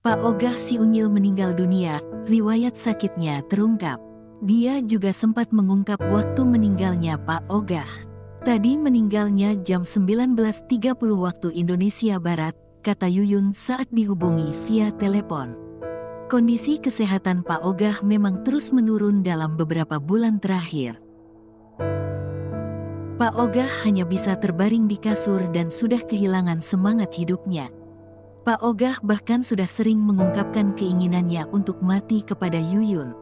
Pak Ogah si Unyil meninggal dunia, riwayat sakitnya terungkap. Dia juga sempat mengungkap waktu meninggalnya Pak Ogah. Tadi meninggalnya jam 19.30 waktu Indonesia Barat, kata Yuyun saat dihubungi via telepon. Kondisi kesehatan Pak Ogah memang terus menurun dalam beberapa bulan terakhir. Pak Ogah hanya bisa terbaring di kasur dan sudah kehilangan semangat hidupnya. Pak Ogah bahkan sudah sering mengungkapkan keinginannya untuk mati kepada Yuyun.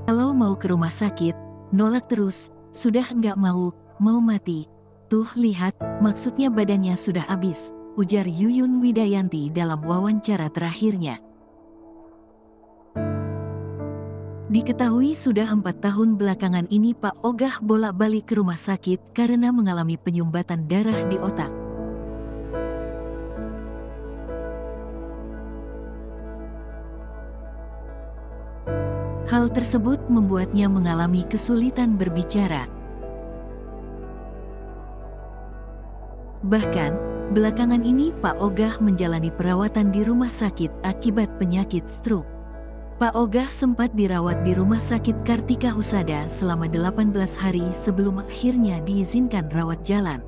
Kalau mau ke rumah sakit, nolak terus, sudah enggak mau mati. Tuh lihat, maksudnya badannya sudah habis, ujar Yuyun Widayanti dalam wawancara terakhirnya. Diketahui sudah 4 tahun belakangan ini Pak Ogah bolak-balik ke rumah sakit karena mengalami penyumbatan darah di otak. Hal tersebut membuatnya mengalami kesulitan berbicara. Bahkan, belakangan ini Pak Ogah menjalani perawatan di rumah sakit akibat penyakit stroke. Pak Ogah sempat dirawat di Rumah Sakit Kartika Husada selama 18 hari sebelum akhirnya diizinkan rawat jalan.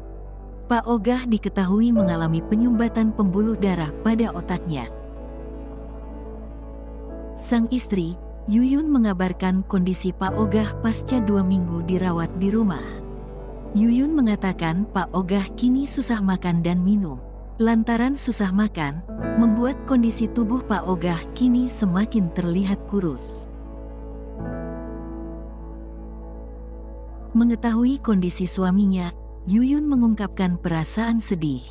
Pak Ogah diketahui mengalami penyumbatan pembuluh darah pada otaknya. Sang istri, Yuyun mengabarkan kondisi Pak Ogah pasca 2 minggu dirawat di rumah. Yuyun mengatakan Pak Ogah kini susah makan dan minum. Lantaran susah makan, membuat kondisi tubuh Pak Ogah kini semakin terlihat kurus. Mengetahui kondisi suaminya, Yuyun mengungkapkan perasaan sedih.